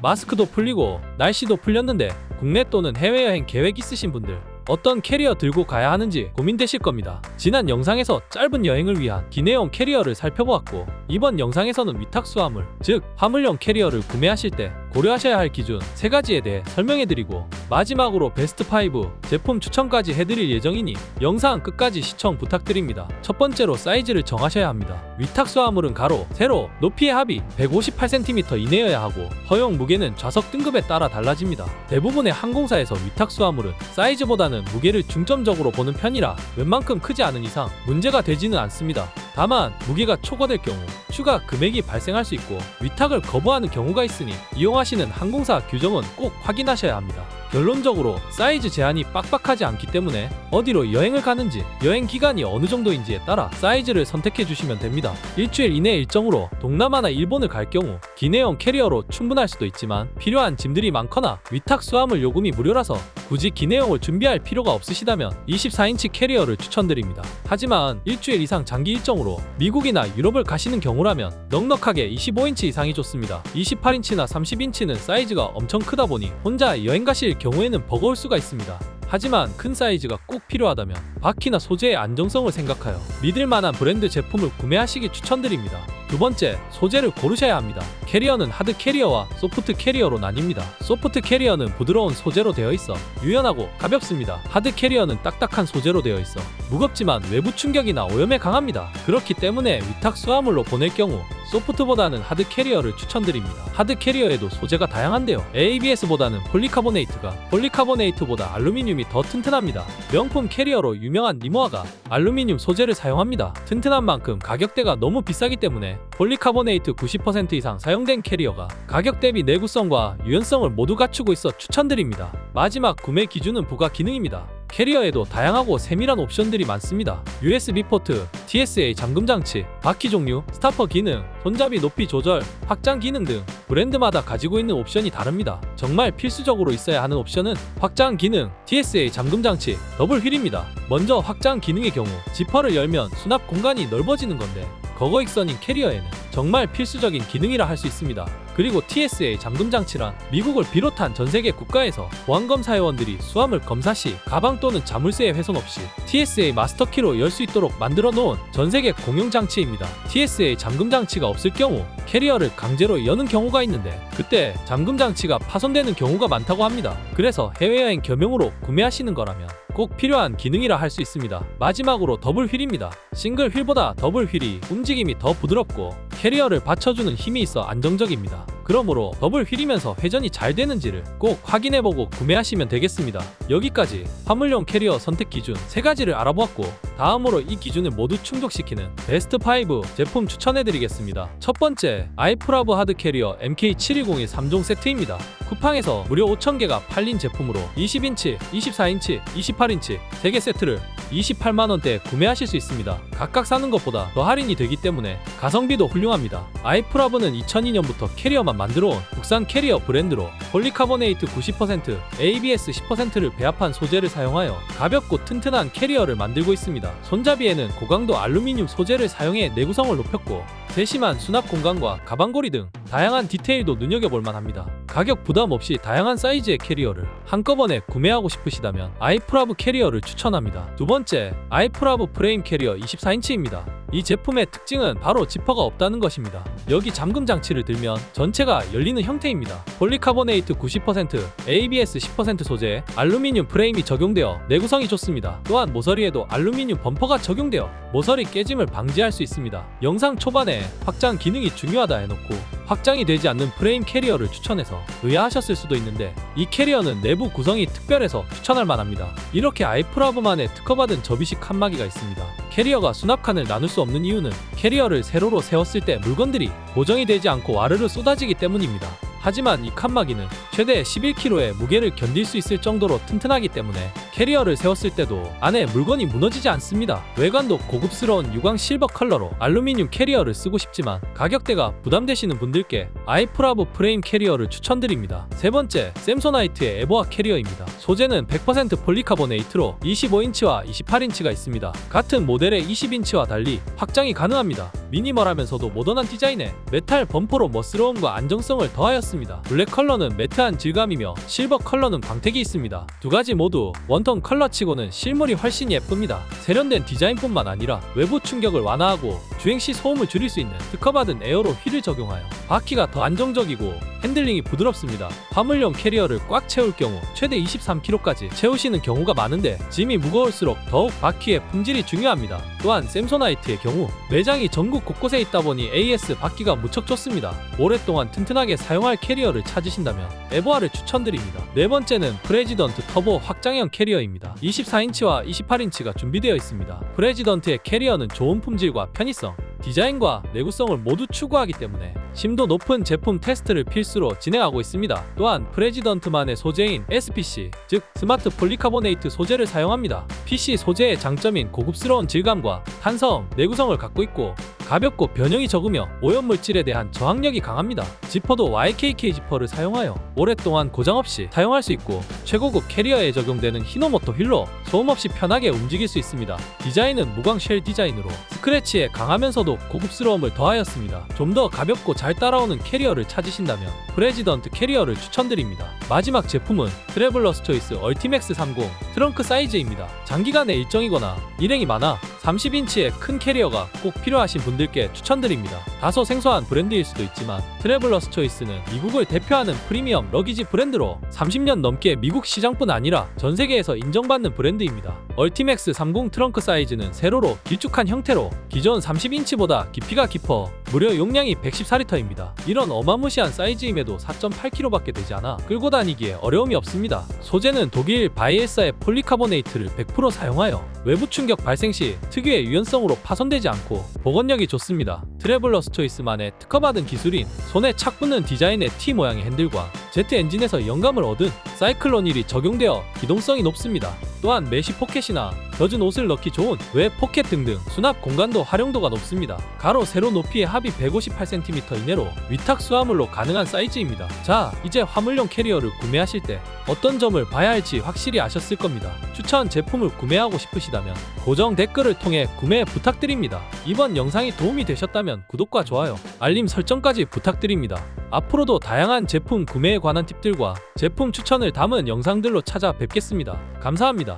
마스크도 풀리고 날씨도 풀렸는데 국내 또는 해외여행 계획 있으신 분들 어떤 캐리어 들고 가야 하는지 고민되실 겁니다. 지난 영상에서 짧은 여행을 위한 기내용 캐리어를 살펴보았고, 이번 영상에서는 위탁수화물, 즉 화물용 캐리어를 구매하실 때 고려하셔야 할 기준 3가지에 대해 설명해드리고, 마지막으로 베스트 5 제품 추천까지 해드릴 예정이니 영상 끝까지 시청 부탁드립니다. 첫 번째로 사이즈를 정하셔야 합니다. 위탁수화물은 가로, 세로, 높이의 합이 158cm 이내여야 하고, 허용 무게는 좌석 등급에 따라 달라집니다. 대부분의 항공사에서 위탁수화물은 사이즈보다는 무게를 중점적으로 보는 편이라 웬만큼 크지 않은 이상 문제가 되지는 않습니다. 다만 무게가 초과될 경우 추가 금액이 발생할 수 있고 위탁을 거부하는 경우가 있으니 이용하시는 항공사 규정은 꼭 확인하셔야 합니다. 결론적으로 사이즈 제한이 빡빡하지 않기 때문에 어디로 여행을 가는지, 여행 기간이 어느 정도인지에 따라 사이즈를 선택해 주시면 됩니다. 일주일 이내 일정으로 동남아나 일본을 갈 경우 기내용 캐리어로 충분할 수도 있지만, 필요한 짐들이 많거나 위탁 수화물 요금이 무료라서 굳이 기내용을 준비할 필요가 없으시다면 24인치 캐리어를 추천드립니다. 하지만 일주일 이상 장기 일정으로 미국이나 유럽을 가시는 경우라면 넉넉하게 25인치 이상이 좋습니다. 28인치나 30인치는 사이즈가 엄청 크다 보니 혼자 여행 가실 경우에는 버거울 수가 있습니다. 하지만 큰 사이즈가 꼭 필요하다면 바퀴나 소재의 안정성을 생각하여 믿을만한 브랜드 제품을 구매하시기 추천드립니다. 두 번째, 소재를 고르셔야 합니다. 캐리어는 하드 캐리어와 소프트 캐리어로 나뉩니다. 소프트 캐리어는 부드러운 소재로 되어 있어 유연하고 가볍습니다. 하드 캐리어는 딱딱한 소재로 되어 있어 무겁지만 외부 충격이나 오염에 강합니다. 그렇기 때문에 위탁 수화물로 보낼 경우 소프트보다는 하드 캐리어를 추천드립니다. 하드 캐리어에도 소재가 다양한데요. ABS보다는 폴리카보네이트가, 폴리카보네이트보다 알루미늄이 더 튼튼합니다. 명품 캐리어로 유명한 리모아가 알루미늄 소재를 사용합니다. 튼튼한 만큼 가격대가 너무 비싸기 때문에 폴리카보네이트 90% 이상 사용된 캐리어가 가격 대비 내구성과 유연성을 모두 갖추고 있어 추천드립니다. 마지막 구매 기준은 부가 기능입니다. 캐리어에도 다양하고 세밀한 옵션들이 많습니다. USB 포트, TSA 잠금 장치, 바퀴 종류, 스타퍼 기능, 손잡이 높이 조절, 확장 기능 등 브랜드마다 가지고 있는 옵션이 다릅니다. 정말 필수적으로 있어야 하는 옵션은 확장 기능, TSA 잠금 장치, 더블 휠입니다. 먼저 확장 기능의 경우 지퍼를 열면 수납 공간이 넓어지는 건데, 거거익선인 캐리어에는 정말 필수적인 기능이라 할 수 있습니다. 그리고 TSA 잠금 장치란 미국을 비롯한 전 세계 국가에서 보안검사 회원들이 수화물 검사 시 가방 또는 자물쇠의 훼손 없이 TSA 마스터키로 열 수 있도록 만들어 놓은 전 세계 공용 장치입니다. TSA 잠금 장치가 없을 경우 캐리어를 강제로 여는 경우가 있는데, 그때 잠금 장치가 파손되는 경우가 많다고 합니다. 그래서 해외여행 겸용으로 구매하시는 거라면 꼭 필요한 기능이라 할 수 있습니다. 마지막으로 더블 휠입니다. 싱글 휠보다 더블 휠이 움직임이 더 부드럽고 캐리어를 받쳐주는 힘이 있어 안정적입니다. 그러므로 더블 휠이면서 회전이 잘 되는지를 꼭 확인해보고 구매하시면 되겠습니다. 여기까지 화물용 캐리어 선택 기준 3가지를 알아보았고, 다음으로 이 기준을 모두 충족시키는 베스트 5 제품 추천해드리겠습니다. 첫 번째, 아이프라브 하드 캐리어 MK710의 3종 세트입니다. 쿠팡에서 무려 5,000개가 팔린 제품으로 20인치, 24인치, 28인치 3개 세트를 28만원대에 구매하실 수 있습니다. 각각 사는 것보다 더 할인이 되기 때문에 가성비도 훌륭합니다. 아이프라브는 2002년부터 캐리어만 만들어온 국산 캐리어 브랜드로 폴리카보네이트 90%, ABS 10%를 배합한 소재를 사용하여 가볍고 튼튼한 캐리어를 만들고 있습니다. 손잡이에는 고강도 알루미늄 소재를 사용해 내구성을 높였고, 세심한 수납 공간과 가방고리 등 다양한 디테일도 눈여겨볼 만합니다. 가격 부담 없이 다양한 사이즈의 캐리어를 한꺼번에 구매하고 싶으시다면 아이프라브 캐리어를 추천합니다. 두 번째, 아이프라브 프레임 캐리어 24인치입니다. 이 제품의 특징은 바로 지퍼가 없다는 것입니다. 여기 잠금 장치를 들면 전체가 열리는 형태입니다. 폴리카보네이트 90%, ABS 10% 소재, 알루미늄 프레임이 적용되어 내구성이 좋습니다. 또한 모서리에도 알루미늄 범퍼가 적용되어 모서리 깨짐을 방지할 수 있습니다. 영상 초반에 확장 기능이 중요하다 해놓고 확장이 되지 않는 프레임 캐리어를 추천해서 의아하셨을 수도 있는데, 이 캐리어는 내부 구성이 특별해서 추천할 만합니다. 이렇게 아이프라브만의 특허받은 접이식 칸막이가 있습니다. 캐리어가 수납칸을 나눌 수 없는 이유는 캐리어를 세로로 세웠을 때 물건들이 고정이 되지 않고 와르르 쏟아지기 때문입니다. 하지만 이 칸막이는 최대 11kg의 무게를 견딜 수 있을 정도로 튼튼하기 때문에 캐리어를 세웠을 때도 안에 물건이 무너지지 않습니다. 외관도 고급스러운 유광 실버 컬러로 알루미늄 캐리어를 쓰고 싶지만 가격대가 부담되시는 분들께 아이프라브 프레임 캐리어를 추천드립니다. 세 번째, 샘소나이트의 에보아 캐리어입니다. 소재는 100% 폴리카보네이트로 25인치와 28인치가 있습니다. 같은 모델의 20인치와 달리 확장이 가능합니다. 미니멀하면서도 모던한 디자인에 메탈 범퍼로 멋스러움과 안정성을 더하였습니다. 블랙 컬러는 매트한 질감이며 실버 컬러는 광택이 있습니다. 두 가지 모두 원톤 컬러치고는 실물이 훨씬 예쁩니다. 세련된 디자인뿐만 아니라 외부 충격을 완화하고 주행시 소음을 줄일 수 있는 특허받은 에어로 휠을 적용하여 바퀴가 더 안정적이고 핸들링이 부드럽습니다. 화물용 캐리어를 꽉 채울 경우 최대 23kg까지 채우시는 경우가 많은데 짐이 무거울수록 더욱 바퀴의 품질이 중요합니다. 또한 샘소나이트의 경우 매장이 전국 곳곳에 있다 보니 AS 바퀴가 무척 좋습니다. 오랫동안 튼튼하게 사용할 캐리어를 찾으신다면 에보아를 추천드립니다. 네 번째는 프레지던트 터보 확장형 캐리어입니다. 24인치와 28인치가 준비되어 있습니다. 프레지던트의 캐리어는 좋은 품질과 편의성, 디자인과 내구성을 모두 추구하기 때문에 심도 높은 제품 테스트를 필수로 진행하고 있습니다. 또한 프레지던트만의 소재인 SPC, 즉 스마트 폴리카보네이트 소재를 사용합니다. PC 소재의 장점인 고급스러운 질감과 탄성, 내구성을 갖고 있고 가볍고 변형이 적으며 오염물질에 대한 저항력이 강합니다. 지퍼도 YKK 지퍼를 사용하여 오랫동안 고장 없이 사용할 수 있고 최고급 캐리어에 적용되는 히노모토 휠로 소음 없이 편하게 움직일 수 있습니다. 디자인은 무광 쉘 디자인으로 스크래치에 강하면서도 고급스러움을 더하였습니다. 좀 더 가볍고 잘 따라오는 캐리어를 찾으신다면 프레지던트 캐리어를 추천드립니다. 마지막 제품은 트래블러스 초이스 얼티맥스 30 트렁크 사이즈입니다. 장기간의 일정이거나 일행이 많아 30인치의 큰 캐리어가 꼭 필요하신 분들께 추천드립니다. 다소 생소한 브랜드일 수도 있지만 트래블러스 초이스는 미국을 대표하는 프리미엄 러기지 브랜드로 30년 넘게 미국 시장뿐 아니라 전 세계에서 인정받는 브랜드입니다. 얼티맥스 30 트렁크 사이즈는 세로로 길쭉한 형태로 기존 30인치보다 깊이가 깊어 무려 용량이 114리터입니다. 이런 어마무시한 사이즈임에도 4.8kg밖에 되지 않아 끌고 다니기에 어려움이 없습니다. 소재는 독일 바이엘사의 폴리카보네이트를 100% 사용하여 외부 충격 발생 시 특유의 유연성으로 파손되지 않고 복원력이 좋습니다. 트래블러스 초이스만의 특허받은 기술인 손에 착 붙는 디자인의 T 모양의 핸들과 제트 엔진에서 영감을 얻은 사이클론 휠이 적용되어 기동성이 높습니다. 또한 메쉬 포켓이나 젖은 옷을 넣기 좋은 외 포켓 등등 수납 공간도 활용도가 높습니다. 가로 세로 높이의 합이 158cm 이내로 위탁 수화물로 가능한 사이즈입니다. 자, 이제 화물용 캐리어를 구매하실 때 어떤 점을 봐야 할지 확실히 아셨을 겁니다. 추천 제품을 구매하고 싶으시다면 고정 댓글을 통해 구매 부탁드립니다. 이번 영상이 도움이 되셨다면 구독과 좋아요, 알림 설정까지 부탁드립니다. 앞으로도 다양한 제품 구매에 관한 팁들과 제품 추천을 담은 영상들로 찾아뵙겠습니다. 감사합니다.